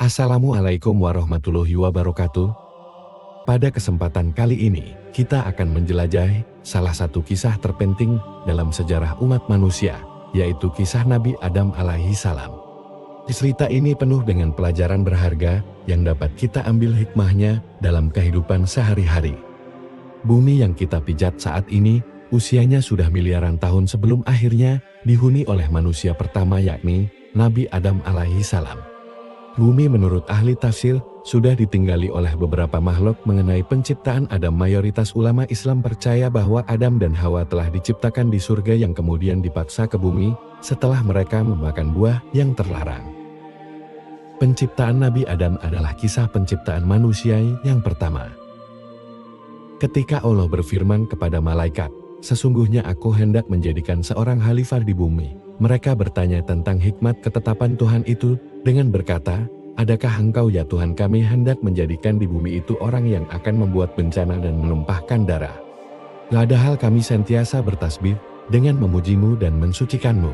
Assalamualaikum warahmatullahi wabarakatuh. Pada kesempatan kali ini, kita akan menjelajahi salah satu kisah terpenting dalam sejarah umat manusia, yaitu kisah Nabi Adam alaihi salam. Cerita ini penuh dengan pelajaran berharga yang dapat kita ambil hikmahnya dalam kehidupan sehari-hari. Bumi yang kita pijat saat ini, usianya sudah miliaran tahun sebelum akhirnya dihuni oleh manusia pertama, yakni Nabi Adam alaihi salam. Bumi menurut ahli tafsir sudah ditinggali oleh beberapa makhluk. Mengenai penciptaan Adam, mayoritas ulama Islam percaya bahwa Adam dan Hawa telah diciptakan di surga yang kemudian dipaksa ke bumi setelah mereka memakan buah yang terlarang. Penciptaan Nabi Adam adalah kisah penciptaan manusia yang pertama. Ketika Allah berfirman kepada malaikat, "Sesungguhnya aku hendak menjadikan seorang khalifah di bumi." Mereka bertanya tentang hikmat ketetapan Tuhan itu dengan berkata, "Adakah engkau ya Tuhan kami hendak menjadikan di bumi itu orang yang akan membuat bencana dan menumpahkan darah? Padahal kami sentiasa bertasbih dengan memujimu dan mensucikanmu."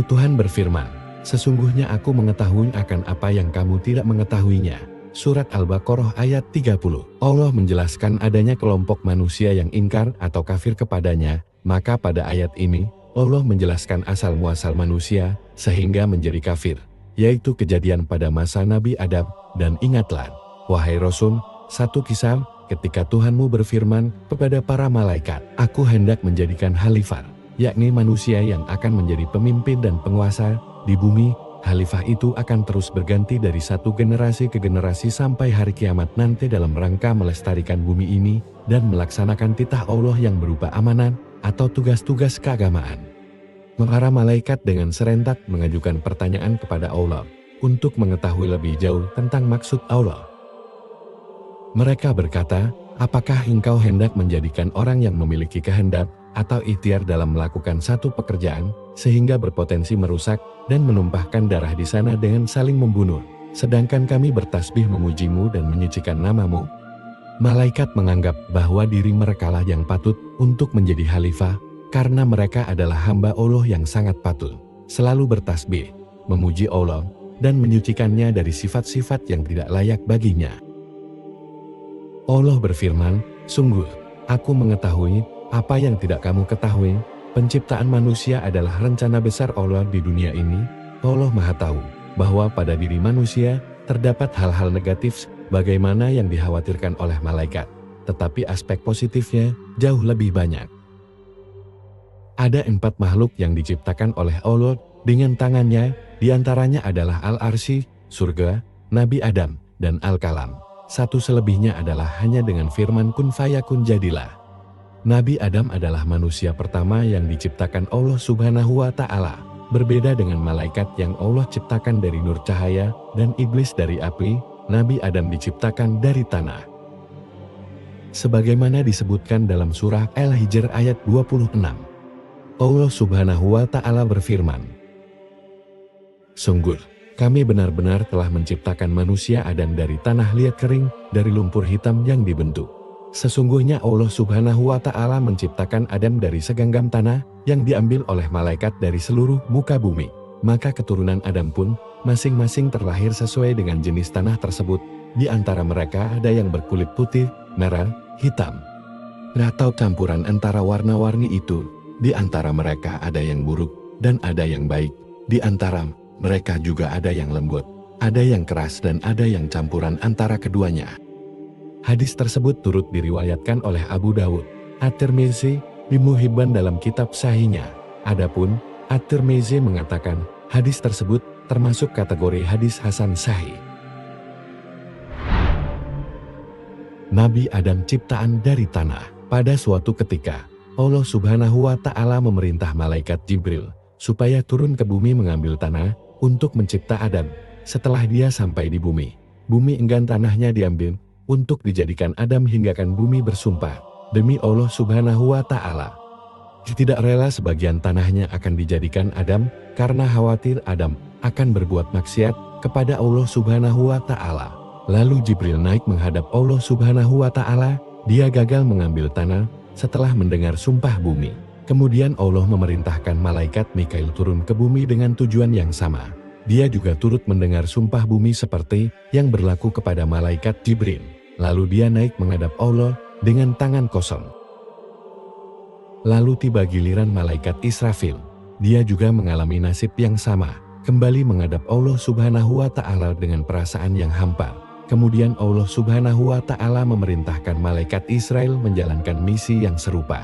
Tuhan berfirman, "Sesungguhnya aku mengetahui akan apa yang kamu tidak mengetahuinya." Surat Al-Baqarah ayat 30. Allah menjelaskan adanya kelompok manusia yang ingkar atau kafir kepadanya, maka pada ayat ini, Allah menjelaskan asal-muasal manusia sehingga menjadi kafir, yaitu kejadian pada masa Nabi Adam. Dan ingatlah, wahai Rasul, satu kisah ketika Tuhanmu berfirman kepada para malaikat, "Aku hendak menjadikan khalifah," yakni manusia yang akan menjadi pemimpin dan penguasa di bumi. Khalifah itu akan terus berganti dari satu generasi ke generasi sampai hari kiamat nanti dalam rangka melestarikan bumi ini dan melaksanakan titah Allah yang berupa amanat atau tugas-tugas keagamaan. Para malaikat dengan serentak mengajukan pertanyaan kepada Allah untuk mengetahui lebih jauh tentang maksud Allah. Mereka berkata, "Apakah engkau hendak menjadikan orang yang memiliki kehendak atau ikhtiar dalam melakukan satu pekerjaan sehingga berpotensi merusak dan menumpahkan darah di sana dengan saling membunuh, sedangkan kami bertasbih memujimu dan menyucikan namamu?" Malaikat menganggap bahwa diri merekalah yang patut untuk menjadi khalifah karena mereka adalah hamba Allah yang sangat patut selalu bertasbih, memuji Allah, dan menyucikannya dari sifat-sifat yang tidak layak baginya. Allah berfirman, "Sungguh, aku mengetahui apa yang tidak kamu ketahui. Penciptaan manusia adalah rencana besar Allah di dunia ini. Allah Maha tahu bahwa pada diri manusia terdapat hal-hal negatif bagaimana yang dikhawatirkan oleh malaikat, tetapi aspek positifnya jauh lebih banyak." Ada 4 makhluk yang diciptakan oleh Allah dengan tangannya, diantaranya adalah Al-Arsy, surga, Nabi Adam, dan Al-Kalam. Satu selebihnya adalah hanya dengan firman kun fayakun jadilah. Nabi Adam adalah manusia pertama yang diciptakan Allah Subhanahu wa Ta'ala. Berbeda dengan malaikat yang Allah ciptakan dari nur cahaya dan iblis dari api, Nabi Adam diciptakan dari tanah. Sebagaimana disebutkan dalam surah Al-Hijr ayat 26. Allah Subhanahu wa Ta'ala berfirman, "Sungguh, kami benar-benar telah menciptakan manusia Adam dari tanah liat kering, dari lumpur hitam yang dibentuk. Sesungguhnya Allah Subhanahu wa Ta'ala menciptakan Adam dari segenggam tanah yang diambil oleh malaikat dari seluruh muka bumi. Maka keturunan Adam pun masing-masing terlahir sesuai dengan jenis tanah tersebut. Di antara mereka ada yang berkulit putih, merah, hitam, atau campuran antara warna-warni itu. Di antara mereka ada yang buruk dan ada yang baik. Di antara mereka juga ada yang lembut, ada yang keras dan ada yang campuran antara keduanya." Hadis tersebut turut diriwayatkan oleh Abu Dawud, At-Tirmizi, Ibnu Hibban dalam kitab Sahihnya. Adapun At-Tirmizi mengatakan hadis tersebut termasuk kategori hadis hasan sahih. Nabi Adam ciptaan dari tanah. Pada suatu ketika, Allah Subhanahu wa Ta'ala memerintah malaikat Jibril supaya turun ke bumi mengambil tanah untuk mencipta Adam. Setelah dia sampai di bumi, bumi enggan tanahnya diambil untuk dijadikan Adam hinggakan bumi bersumpah, "Demi Allah Subhanahu wa Ta'ala, tidak rela sebagian tanahnya akan dijadikan Adam karena khawatir Adam akan berbuat maksiat kepada Allah Subhanahu wa Ta'ala." Lalu Jibril naik menghadap Allah Subhanahu wa Ta'ala. Dia gagal mengambil tanah setelah mendengar sumpah bumi. Kemudian Allah memerintahkan malaikat Mikail turun ke bumi dengan tujuan yang sama. Dia juga turut mendengar sumpah bumi seperti yang berlaku kepada malaikat Jibril. Lalu dia naik menghadap Allah dengan tangan kosong. Lalu tiba giliran malaikat Israfil. Dia juga mengalami nasib yang sama, kembali menghadap Allah Subhanahu wa Ta'ala dengan perasaan yang hampa. Kemudian Allah Subhanahu wa Ta'ala memerintahkan malaikat Israel menjalankan misi yang serupa.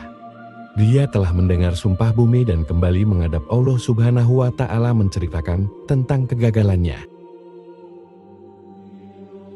Dia telah mendengar sumpah bumi dan kembali menghadap Allah Subhanahu wa Ta'ala menceritakan tentang kegagalannya.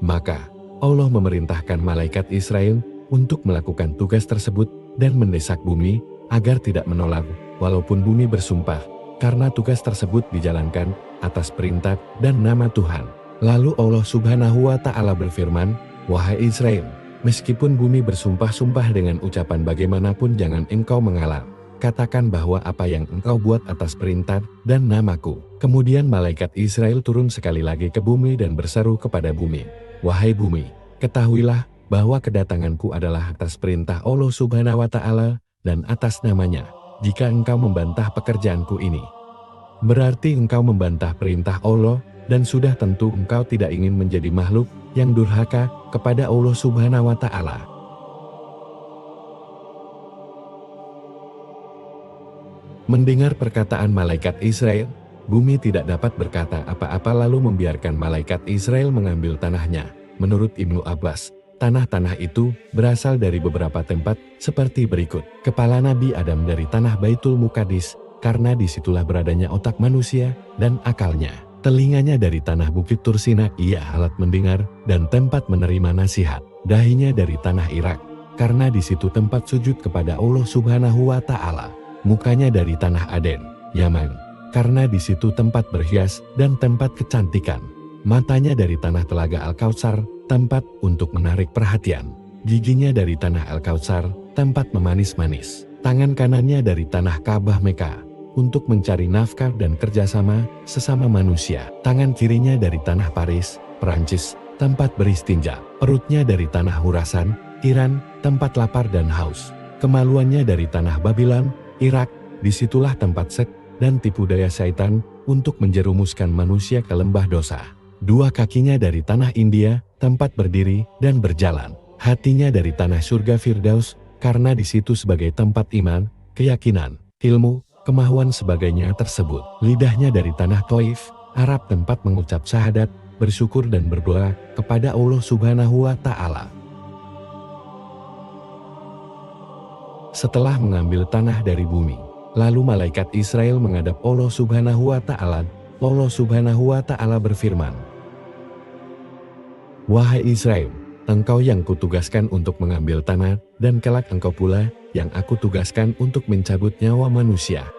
Maka Allah memerintahkan malaikat Israel untuk melakukan tugas tersebut dan mendesak bumi agar tidak menolak walaupun bumi bersumpah, karena tugas tersebut dijalankan atas perintah dan nama Tuhan. Lalu Allah Subhanahu wa Ta'ala berfirman, "Wahai Israel, meskipun bumi bersumpah-sumpah dengan ucapan bagaimanapun jangan engkau mengalah. Katakan bahwa apa yang engkau buat atas perintah dan namaku." Kemudian malaikat Israel turun sekali lagi ke bumi dan berseru kepada bumi, "Wahai bumi, ketahuilah bahwa kedatanganku adalah atas perintah Allah Subhanahu wa Ta'ala dan atas namanya. Jika engkau membantah pekerjaanku ini, berarti engkau membantah perintah Allah, dan sudah tentu engkau tidak ingin menjadi makhluk yang durhaka kepada Allah Subhanahu wa Ta'ala." Mendengar perkataan malaikat Israel, bumi tidak dapat berkata apa-apa lalu membiarkan malaikat Israel mengambil tanahnya. Menurut Ibnu Abbas, tanah-tanah itu berasal dari beberapa tempat seperti berikut. Kepala Nabi Adam dari tanah Baitul Muqaddis, karena disitulah beradanya otak manusia dan akalnya. Telinganya dari tanah Bukit Tursina, ia alat mendengar dan tempat menerima nasihat. Dahinya dari tanah Irak, karena di situ tempat sujud kepada Allah Subhanahu wa Ta'ala. Mukanya dari tanah Aden, Yaman, karena di situ tempat berhias dan tempat kecantikan. Matanya dari tanah Telaga Al-Kautsar, tempat untuk menarik perhatian. Giginya dari tanah Al-Kautsar, tempat memanis-manis. Tangan kanannya dari tanah Ka'bah Mekah, untuk mencari nafkah dan kerjasama sesama manusia. Tangan kirinya dari tanah Paris, Perancis, tempat beristinja. Perutnya dari tanah Khurasan, Iran, tempat lapar dan haus. Kemaluannya dari tanah Babylon, Irak, disitulah tempat seks dan tipu daya syaitan untuk menjerumuskan manusia ke lembah dosa. Dua kakinya dari tanah India, tempat berdiri dan berjalan. Hatinya dari tanah surga Firdaus, karena di situ sebagai tempat iman, keyakinan, ilmu, kemahuan sebagainya tersebut. Lidahnya dari tanah Taif, Arab, tempat mengucap syahadat, bersyukur dan berdoa kepada Allah Subhanahu wa Ta'ala. Setelah mengambil tanah dari bumi, lalu malaikat Israel menghadap Allah Subhanahu wa Ta'ala. Allah Subhanahu wa Ta'ala berfirman, "Wahai Israel, engkau yang kutugaskan untuk mengambil tanah, dan kelak engkau pula yang aku tugaskan untuk mencabut nyawa manusia."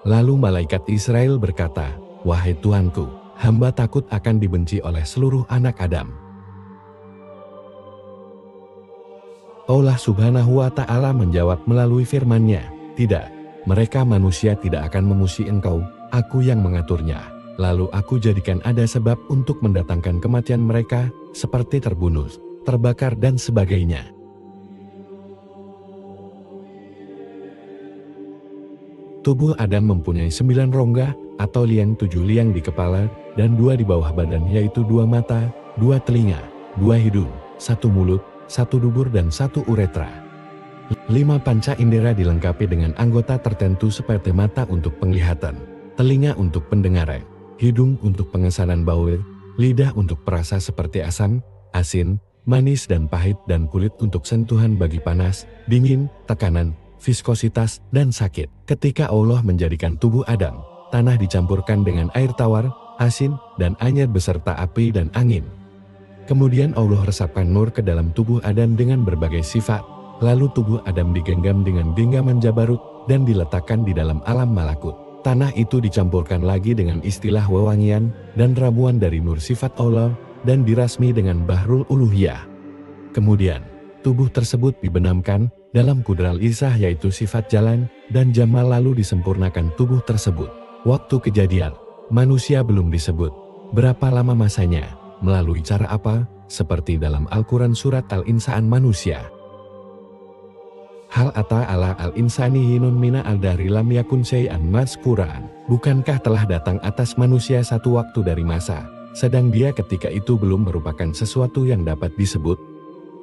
Lalu malaikat Israel berkata, "Wahai Tuanku, hamba takut akan dibenci oleh seluruh anak Adam." Allah Subhanahu wa Ta'ala menjawab melalui firman-Nya, "Tidak, mereka manusia tidak akan memusuhi engkau, aku yang mengaturnya. Lalu aku jadikan ada sebab untuk mendatangkan kematian mereka, seperti terbunuh, terbakar dan sebagainya." Tubuh Adam mempunyai 9 rongga atau liang, 7 liang di kepala dan 2 di bawah badan, yaitu 2 mata, 2 telinga, 2 hidung, 1 mulut, 1 dubur dan 1 uretra. 5 panca indera dilengkapi dengan anggota tertentu seperti mata untuk penglihatan, telinga untuk pendengaran, hidung untuk pengesanan bau, lidah untuk perasa seperti asam, asin, manis dan pahit, dan kulit untuk sentuhan bagi panas, dingin, tekanan, viskositas, dan sakit. Ketika Allah menjadikan tubuh Adam, tanah dicampurkan dengan air tawar, asin, dan anyir beserta api dan angin. Kemudian Allah resapkan nur ke dalam tubuh Adam dengan berbagai sifat. Lalu tubuh Adam digenggam dengan genggaman Jabarut dan diletakkan di dalam alam malakut. Tanah itu dicampurkan lagi dengan istilah wewangian dan ramuan dari nur sifat Allah dan dirasmi dengan Bahrul Uluhiyah. Kemudian, tubuh tersebut dibenamkan dalam kudral isah, yaitu sifat jalan dan jamal, lalu disempurnakan tubuh tersebut. Waktu kejadian, manusia belum disebut. Berapa lama masanya, melalui cara apa, seperti dalam Al-Quran surat Al-Insaan manusia. Hal ata ala al-insani hinun mina al-dari lam yakun syai'an mazkuran. Bukankah telah datang atas manusia satu waktu dari masa, sedang dia ketika itu belum merupakan sesuatu yang dapat disebut?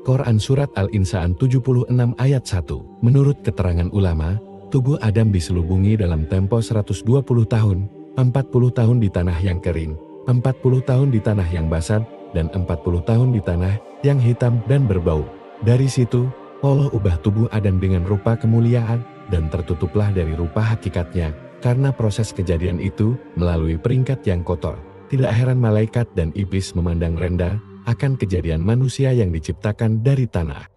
Quran Surat Al-Insan 76 ayat 1. Menurut keterangan ulama, tubuh Adam diselubungi dalam tempo 120 tahun, 40 tahun di tanah yang kering, 40 tahun di tanah yang basah, dan 40 tahun di tanah yang hitam dan berbau. Dari situ, Allah ubah tubuh Adam dengan rupa kemuliaan, dan tertutuplah dari rupa hakikatnya, karena proses kejadian itu melalui peringkat yang kotor. Tidak heran malaikat dan iblis memandang rendah akan kejadian manusia yang diciptakan dari tanah.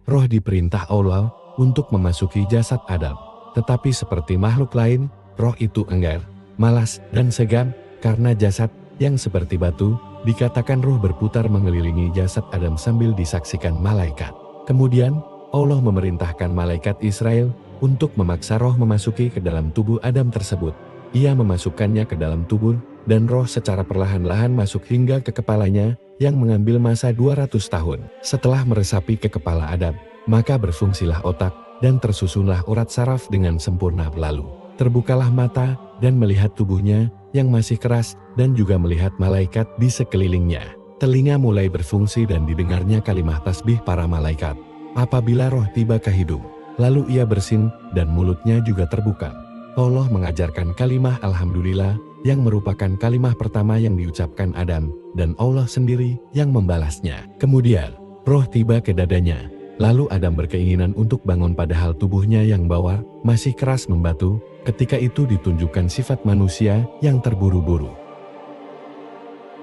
Roh diperintah Allah untuk memasuki jasad Adam, tetapi seperti makhluk lain, roh itu enggar, malas, dan segan, karena jasad yang seperti batu, dikatakan roh berputar mengelilingi jasad Adam sambil disaksikan malaikat. Kemudian, Allah memerintahkan malaikat Israel untuk memaksa roh memasuki ke dalam tubuh Adam tersebut. Ia memasukkannya ke dalam tubuh, dan roh secara perlahan-lahan masuk hingga ke kepalanya, yang mengambil masa 200 tahun. Setelah meresapi ke kepala Adam, maka berfungsilah otak, dan tersusunlah urat saraf dengan sempurna. Lalu terbukalah mata, dan melihat tubuhnya yang masih keras, dan juga melihat malaikat di sekelilingnya. Telinga mulai berfungsi dan didengarnya kalimah tasbih para malaikat. Apabila roh tiba ke hidung, lalu ia bersin, dan mulutnya juga terbuka. Allah mengajarkan kalimah Alhamdulillah, yang merupakan kalimah pertama yang diucapkan Adam, dan Allah sendiri yang membalasnya. Kemudian, roh tiba ke dadanya. Lalu Adam berkeinginan untuk bangun padahal tubuhnya yang bawah masih keras membatu. Ketika itu ditunjukkan sifat manusia yang terburu-buru.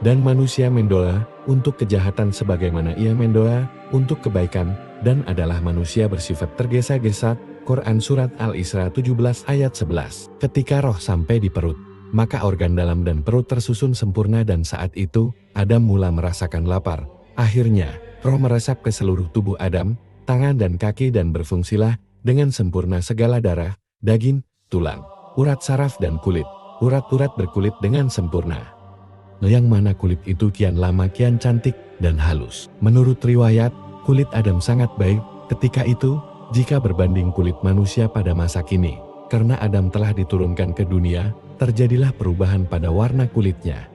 Dan manusia mendoa untuk kejahatan sebagaimana ia mendoa untuk kebaikan, dan adalah manusia bersifat tergesa-gesa. Quran Surat Al-Isra 17 ayat 11. Ketika roh sampai di perut, maka organ dalam dan perut tersusun sempurna, dan saat itu Adam mula merasakan lapar. Akhirnya, roh meresap ke seluruh tubuh Adam, tangan dan kaki, dan berfungsilah dengan sempurna segala darah, daging, tulang, urat saraf dan kulit. Urat-urat berkulit dengan sempurna. Yang mana kulit itu kian lama kian cantik dan halus. Menurut riwayat, kulit Adam sangat baik ketika itu jika berbanding kulit manusia pada masa kini. Karena Adam telah diturunkan ke dunia, terjadilah perubahan pada warna kulitnya.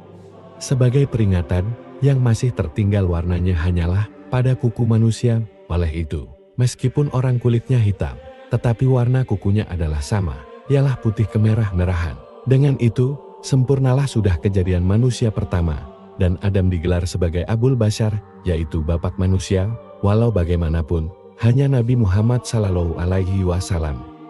Sebagai peringatan, yang masih tertinggal warnanya hanyalah pada kuku manusia. Oleh itu, meskipun orang kulitnya hitam, tetapi warna kukunya adalah sama, ialah putih kemerah-merahan. Dengan itu, sempurnalah sudah kejadian manusia pertama, dan Adam digelar sebagai Abul Bashar, yaitu bapak manusia. Walau bagaimanapun, hanya Nabi Muhammad SAW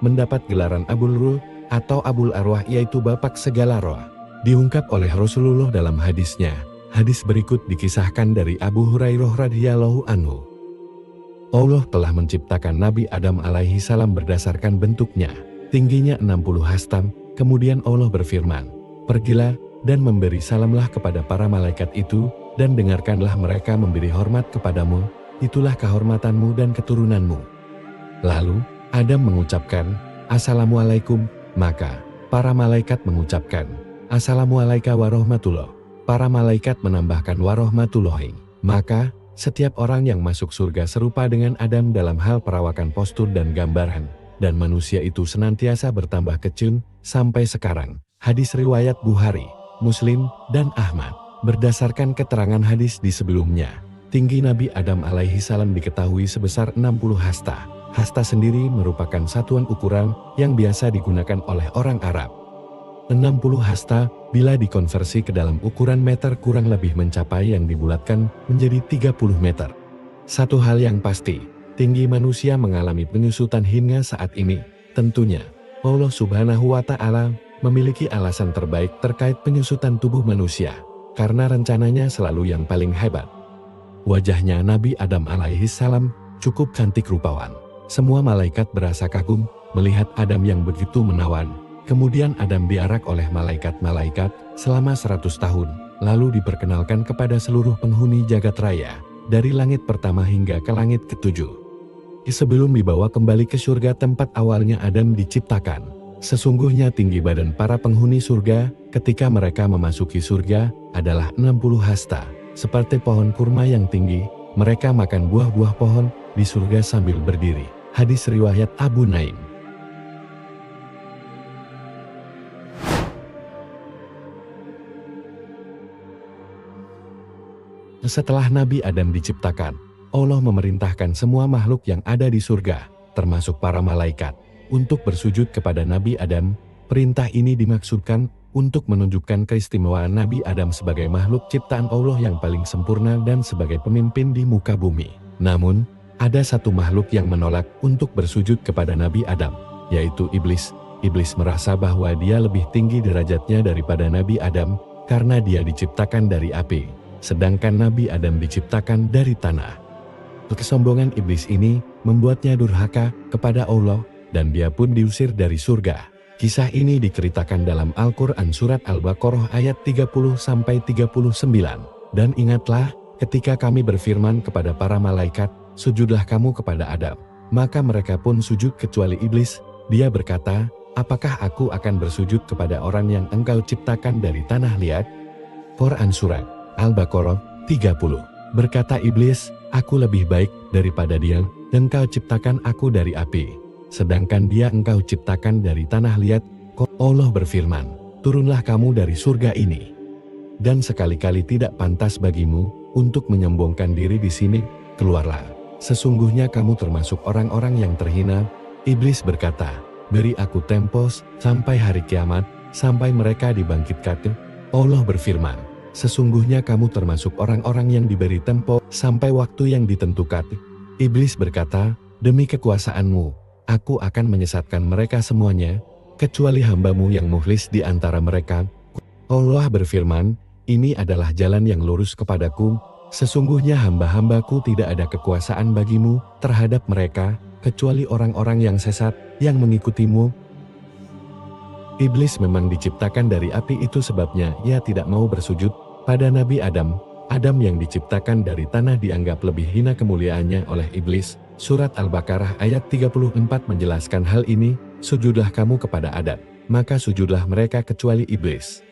mendapat gelaran Abul Ruh atau Abul Arwah, yaitu bapak segala roh. Diungkap oleh Rasulullah dalam hadisnya. Hadis berikut dikisahkan dari Abu Hurairah radhiyallahu anhu. Allah telah menciptakan Nabi Adam alaihi salam berdasarkan bentuknya, tingginya 60 hastam. Kemudian Allah berfirman, "Pergilah dan memberi salamlah kepada para malaikat itu, dan dengarkanlah mereka memberi hormat kepadamu, itulah kehormatanmu dan keturunanmu." Lalu Adam mengucapkan, "Assalamualaikum," maka para malaikat mengucapkan, "Assalamualaikum warahmatullah." Para malaikat menambahkan warahmatullahi. Maka setiap orang yang masuk surga serupa dengan Adam dalam hal perawakan, postur dan gambaran, dan manusia itu senantiasa bertambah kecil sampai sekarang. Hadis riwayat Bukhari, Muslim, dan Ahmad. Berdasarkan keterangan hadis di sebelumnya, tinggi Nabi Adam alaihi salam diketahui sebesar 60 hasta. Hasta sendiri merupakan satuan ukuran yang biasa digunakan oleh orang Arab. 60 hasta bila dikonversi ke dalam ukuran meter kurang lebih mencapai yang dibulatkan menjadi 30 meter. Satu hal yang pasti, tinggi manusia mengalami penyusutan hingga saat ini. Tentunya, Allah Subhanahu wa Ta'ala memiliki alasan terbaik terkait penyusutan tubuh manusia, karena rencananya selalu yang paling hebat. Wajahnya Nabi Adam alaihi salam cukup cantik rupawan. Semua malaikat berasa kagum melihat Adam yang begitu menawan. Kemudian Adam diarak oleh malaikat-malaikat selama 100 tahun, lalu diperkenalkan kepada seluruh penghuni jagat raya, dari langit pertama hingga ke langit ketujuh. Sebelum dibawa kembali ke surga tempat awalnya Adam diciptakan. Sesungguhnya tinggi badan para penghuni surga ketika mereka memasuki surga adalah 60 hasta. seperti pohon kurma yang tinggi. Mereka makan buah-buah pohon di surga sambil berdiri. Hadis riwayat Abu Naim. Setelah Nabi Adam diciptakan, Allah memerintahkan semua makhluk yang ada di surga, termasuk para malaikat, untuk bersujud kepada Nabi Adam. Perintah ini dimaksudkan untuk menunjukkan keistimewaan Nabi Adam sebagai makhluk ciptaan Allah yang paling sempurna dan sebagai pemimpin di muka bumi. Namun, ada satu makhluk yang menolak untuk bersujud kepada Nabi Adam, yaitu iblis. Iblis merasa bahwa dia lebih tinggi derajatnya daripada Nabi Adam karena dia diciptakan dari api, sedangkan Nabi Adam diciptakan dari tanah. Kesombongan iblis ini membuatnya durhaka kepada Allah dan dia pun diusir dari surga. Kisah ini diceritakan dalam Al-Quran Surat Al-Baqarah ayat 30-39. Dan ingatlah ketika kami berfirman kepada para malaikat, sujudlah kamu kepada Adam. Maka mereka pun sujud kecuali iblis. Dia berkata, apakah aku akan bersujud kepada orang yang engkau ciptakan dari tanah liat? Quran Surat Al-Baqarah 30. Berkata iblis, aku lebih baik daripada dia, dan kau ciptakan aku dari api, sedangkan dia engkau ciptakan dari tanah liat. Allah berfirman, turunlah kamu dari surga ini, dan sekali-kali tidak pantas bagimu untuk menyombongkan diri di sini, keluarlah. Sesungguhnya kamu termasuk orang-orang yang terhina. Iblis berkata, beri aku tempos sampai hari kiamat, sampai mereka dibangkitkan. Allah berfirman, sesungguhnya kamu termasuk orang-orang yang diberi tempo sampai waktu yang ditentukan. Iblis berkata, demi kekuasaanmu, aku akan menyesatkan mereka semuanya, kecuali hambamu yang mukhlis di antara mereka. Allah berfirman, ini adalah jalan yang lurus kepadaku, sesungguhnya hamba-hambaku tidak ada kekuasaan bagimu terhadap mereka, kecuali orang-orang yang sesat, yang mengikutimu. Iblis memang diciptakan dari api, itu sebabnya ia tidak mau bersujud pada Nabi Adam. Adam yang diciptakan dari tanah dianggap lebih hina kemuliaannya oleh iblis. Surat Al-Baqarah ayat 34 menjelaskan hal ini, sujudlah kamu kepada Adam, maka sujudlah mereka kecuali iblis.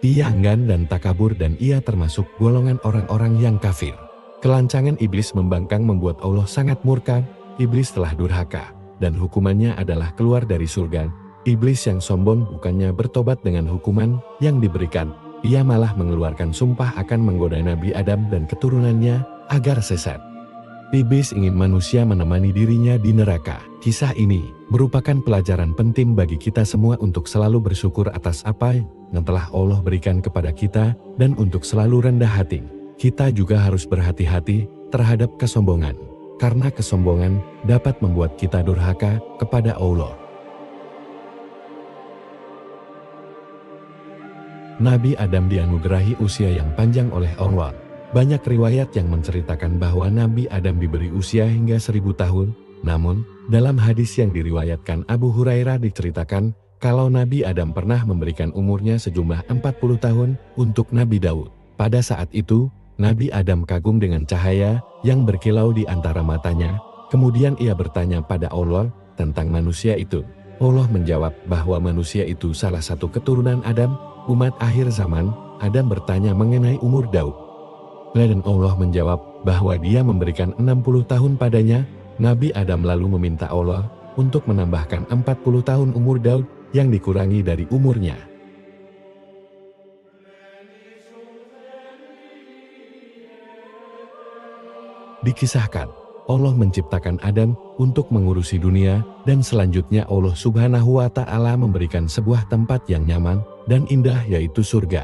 Ia enggan dan takabur dan ia termasuk golongan orang-orang yang kafir. Kelancangan iblis membangkang membuat Allah sangat murka. Iblis telah durhaka, dan hukumannya adalah keluar dari surga. Iblis yang sombong bukannya bertobat dengan hukuman yang diberikan, ia malah mengeluarkan sumpah akan menggoda Nabi Adam dan keturunannya agar sesat. Iblis ingin manusia menemani dirinya di neraka. Kisah ini merupakan pelajaran penting bagi kita semua untuk selalu bersyukur atas apa yang telah Allah berikan kepada kita dan untuk selalu rendah hati. Kita juga harus berhati-hati terhadap kesombongan, karena kesombongan dapat membuat kita durhaka kepada Allah. Nabi Adam dianugerahi usia yang panjang oleh Allah. Banyak riwayat yang menceritakan bahwa Nabi Adam diberi usia hingga 1000 tahun. Namun, dalam hadis yang diriwayatkan Abu Hurairah diceritakan, kalau Nabi Adam pernah memberikan umurnya sejumlah 40 tahun untuk Nabi Daud. Pada saat itu, Nabi Adam kagum dengan cahaya yang berkilau di antara matanya. Kemudian ia bertanya pada Allah tentang manusia itu. Allah menjawab bahwa manusia itu salah satu keturunan Adam, umat akhir zaman. Adam bertanya mengenai umur Daud, dan Allah menjawab bahwa dia memberikan 60 tahun padanya. Nabi Adam lalu meminta Allah untuk menambahkan 40 tahun umur Daud yang dikurangi dari umurnya. Dikisahkan, Allah menciptakan Adam untuk mengurusi dunia, dan selanjutnya Allah Subhanahu wa Ta'ala memberikan sebuah tempat yang nyaman dan indah, yaitu surga.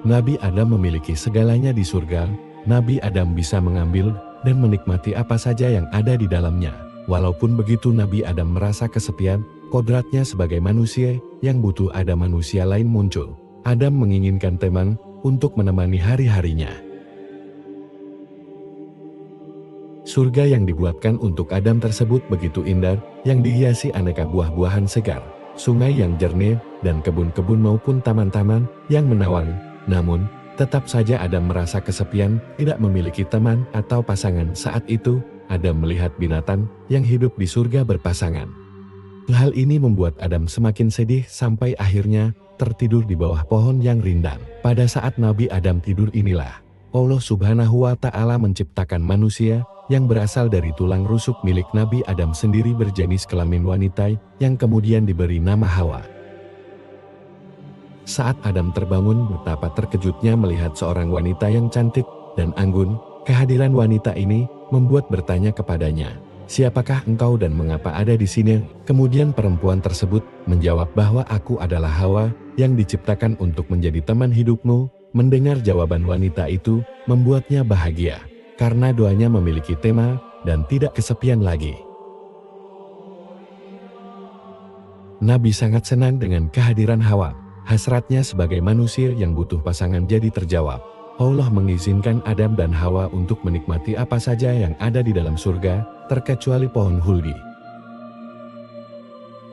Nabi Adam memiliki segalanya di surga. Nabi Adam bisa mengambil dan menikmati apa saja yang ada di dalamnya. Walaupun begitu, Nabi Adam merasa kesepian. Kodratnya sebagai manusia yang butuh ada manusia lain muncul. Adam menginginkan teman untuk menemani hari-harinya. Surga yang dibuatkan untuk Adam tersebut begitu indah, yang dihiasi aneka buah-buahan segar, sungai yang jernih, dan kebun-kebun maupun taman-taman yang menawan. Namun, tetap saja Adam merasa kesepian, tidak memiliki teman atau pasangan. Saat itu, Adam melihat binatang yang hidup di surga berpasangan. Hal ini membuat Adam semakin sedih sampai akhirnya tertidur di bawah pohon yang rindang. Pada saat Nabi Adam tidur inilah, Allah Subhanahu wa Ta'ala menciptakan manusia yang berasal dari tulang rusuk milik Nabi Adam sendiri berjenis kelamin wanita yang kemudian diberi nama Hawa. Saat Adam terbangun, betapa terkejutnya melihat seorang wanita yang cantik dan anggun. Kehadiran wanita ini membuat bertanya kepadanya, "Siapakah engkau dan mengapa ada di sini?" Kemudian perempuan tersebut menjawab bahwa aku adalah Hawa yang diciptakan untuk menjadi teman hidupmu. Mendengar jawaban wanita itu membuatnya bahagia, karena doanya memiliki tema dan tidak kesepian lagi. Nabi sangat senang dengan kehadiran Hawa. Hasratnya sebagai manusia yang butuh pasangan jadi terjawab. Allah mengizinkan Adam dan Hawa untuk menikmati apa saja yang ada di dalam surga, terkecuali pohon huldi.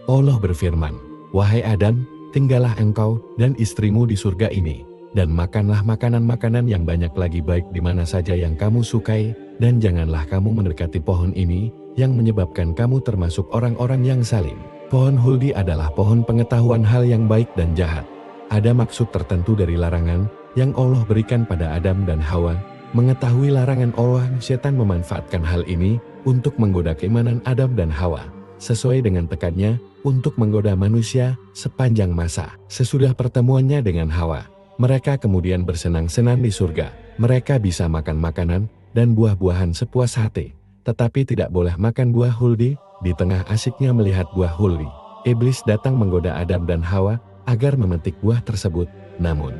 Allah berfirman, "Wahai Adam, tinggallah engkau dan istrimu di surga ini, dan makanlah makanan-makanan yang banyak lagi baik di mana saja yang kamu sukai, dan janganlah kamu mendekati pohon ini, yang menyebabkan kamu termasuk orang-orang yang zalim." Pohon huldi adalah pohon pengetahuan hal yang baik dan jahat. Ada maksud tertentu dari larangan yang Allah berikan pada Adam dan Hawa. Mengetahui larangan Allah, setan memanfaatkan hal ini untuk menggoda keimanan Adam dan Hawa, sesuai dengan tekadnya untuk menggoda manusia sepanjang masa. Sesudah pertemuannya dengan Hawa, mereka kemudian bersenang-senang di surga. Mereka bisa makan makanan dan buah-buahan sepuas hati, tetapi tidak boleh makan buah huldi. Di tengah asyiknya melihat buah huldi, iblis datang menggoda Adam dan Hawa agar memetik buah tersebut. Namun,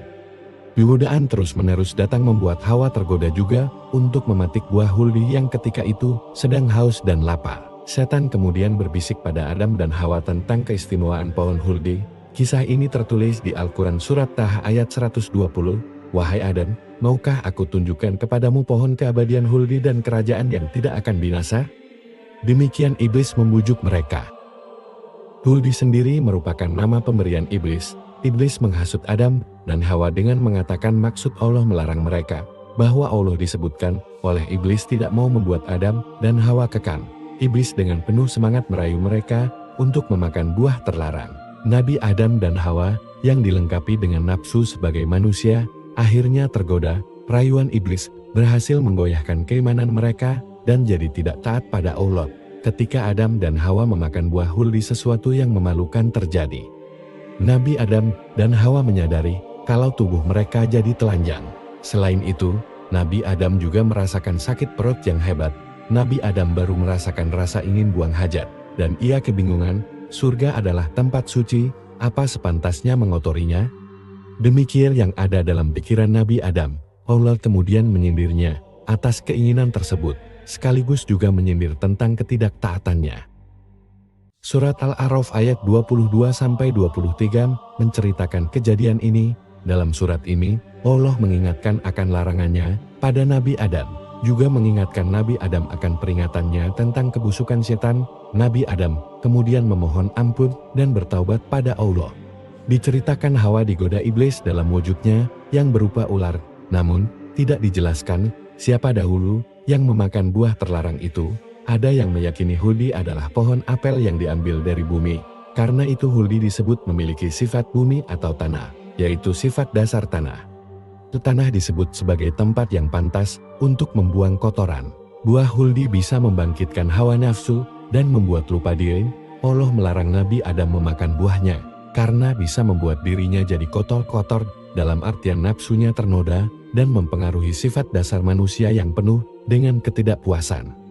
godaan terus-menerus datang membuat Hawa tergoda juga untuk memetik buah huldi yang ketika itu sedang haus dan lapar. Setan kemudian berbisik pada Adam dan Hawa tentang keistimewaan pohon huldi. Kisah ini tertulis di Al-Quran Surat Taha ayat 120. "Wahai Adam, maukah aku tunjukkan kepadamu pohon keabadian huldi dan kerajaan yang tidak akan binasa?" Demikian iblis membujuk mereka. Huldi sendiri merupakan nama pemberian iblis. Iblis menghasut Adam dan Hawa dengan mengatakan maksud Allah melarang mereka, bahwa Allah disebutkan oleh iblis tidak mau membuat Adam dan Hawa kekal. Iblis dengan penuh semangat merayu mereka untuk memakan buah terlarang. Nabi Adam dan Hawa yang dilengkapi dengan nafsu sebagai manusia, akhirnya tergoda. Rayuan iblis berhasil menggoyahkan keimanan mereka dan jadi tidak taat pada Allah. Ketika Adam dan Hawa memakan buah huldi, sesuatu yang memalukan terjadi. Nabi Adam dan Hawa menyadari kalau tubuh mereka jadi telanjang. Selain itu, Nabi Adam juga merasakan sakit perut yang hebat. Nabi Adam baru merasakan rasa ingin buang hajat, dan ia kebingungan, surga adalah tempat suci, apa sepantasnya mengotorinya? Demikian yang ada dalam pikiran Nabi Adam. Allah kemudian menyindirnya atas keinginan tersebut, sekaligus juga menyindir tentang ketidaktaatannya. Surat Al-A'raf ayat 22-23 menceritakan kejadian ini. Dalam surat ini, Allah mengingatkan akan larangannya pada Nabi Adam, juga mengingatkan Nabi Adam akan peringatannya tentang kebusukan setan. Nabi Adam kemudian memohon ampun dan bertaubat pada Allah. Diceritakan Hawa digoda iblis dalam wujudnya yang berupa ular, namun tidak dijelaskan siapa dahulu yang memakan buah terlarang itu. Ada yang meyakini huldi adalah pohon apel yang diambil dari bumi. Karena itu huldi disebut memiliki sifat bumi atau tanah, yaitu sifat dasar tanah. Tanah disebut sebagai tempat yang pantas untuk membuang kotoran. Buah huldi bisa membangkitkan hawa nafsu dan membuat lupa diri. Allah melarang Nabi Adam memakan buahnya, karena bisa membuat dirinya jadi kotor-kotor, dalam artian nafsunya ternoda, dan mempengaruhi sifat dasar manusia yang penuh dengan ketidakpuasan.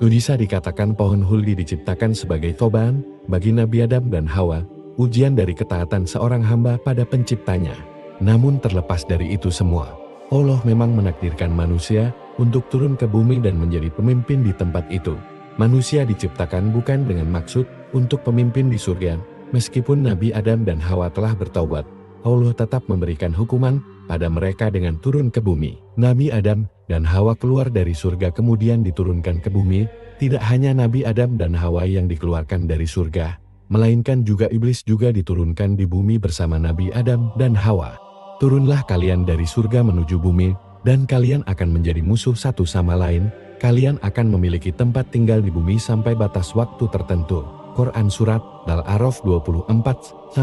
Bisa dikatakan pohon huldi diciptakan sebagai cobaan bagi Nabi Adam dan Hawa, ujian dari ketaatan seorang hamba pada penciptanya. Namun terlepas dari itu semua, Allah memang menakdirkan manusia untuk turun ke bumi dan menjadi pemimpin di tempat itu. Manusia diciptakan bukan dengan maksud untuk pemimpin di surga. Meskipun Nabi Adam dan Hawa telah bertaubat, Allah tetap memberikan hukuman pada mereka dengan turun ke bumi. Nabi Adam dan Hawa keluar dari surga kemudian diturunkan ke bumi. Tidak hanya Nabi Adam dan Hawa yang dikeluarkan dari surga, melainkan juga iblis juga diturunkan di bumi bersama Nabi Adam dan Hawa. Turunlah kalian dari surga menuju bumi, dan kalian akan menjadi musuh satu sama lain. Kalian akan memiliki tempat tinggal di bumi sampai batas waktu tertentu. Quran Surat Al-A'raf 24-25.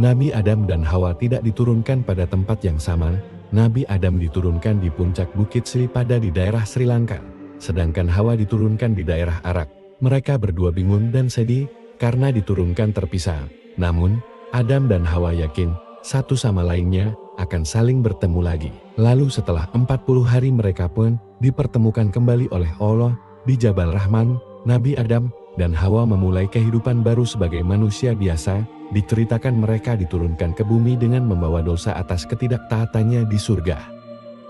Nabi Adam dan Hawa tidak diturunkan pada tempat yang sama. Nabi Adam diturunkan di puncak Bukit Sripada di daerah Sri Lanka, sedangkan Hawa diturunkan di daerah Arak. Mereka berdua bingung dan sedih karena diturunkan terpisah. Namun, Adam dan Hawa yakin satu sama lainnya akan saling bertemu lagi. Lalu setelah 40 hari mereka pun dipertemukan kembali oleh Allah di Jabal Rahman. Nabi Adam dan Hawa memulai kehidupan baru sebagai manusia biasa. Diceritakan mereka diturunkan ke bumi dengan membawa dosa atas ketidaktaatannya di surga.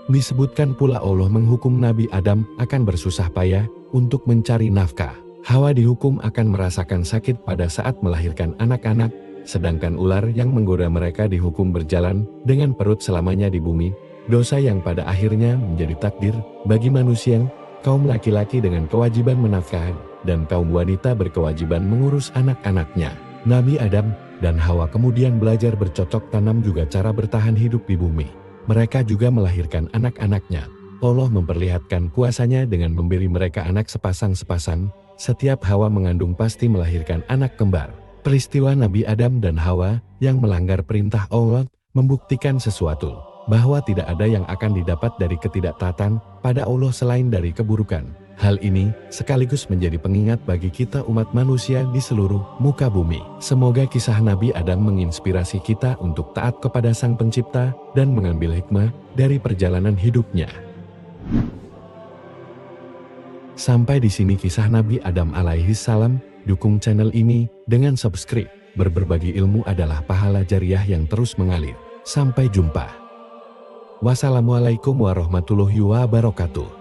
Disebutkan pula Allah menghukum Nabi Adam akan bersusah payah untuk mencari nafkah. Hawa dihukum akan merasakan sakit pada saat melahirkan anak-anak, sedangkan ular yang menggoda mereka dihukum berjalan dengan perut selamanya di bumi. Dosa yang pada akhirnya menjadi takdir bagi manusia, kaum laki-laki dengan kewajiban menafkahi, dan kaum wanita berkewajiban mengurus anak-anaknya. Nabi Adam dan Hawa kemudian belajar bercocok tanam juga cara bertahan hidup di bumi. Mereka juga melahirkan anak-anaknya. Allah memperlihatkan kuasanya dengan memberi mereka anak sepasang-sepasang. Setiap Hawa mengandung pasti melahirkan anak kembar. Peristiwa Nabi Adam dan Hawa yang melanggar perintah Allah membuktikan sesuatu, bahwa tidak ada yang akan didapat dari ketidaktaatan pada Allah selain dari keburukan. Hal ini sekaligus menjadi pengingat bagi kita umat manusia di seluruh muka bumi. Semoga kisah Nabi Adam menginspirasi kita untuk taat kepada Sang Pencipta dan mengambil hikmah dari perjalanan hidupnya. Sampai di sini kisah Nabi Adam alaihi salam. Dukung channel ini dengan subscribe. Berbagi ilmu adalah pahala jariah yang terus mengalir. Sampai jumpa. Wassalamualaikum warahmatullahi wabarakatuh.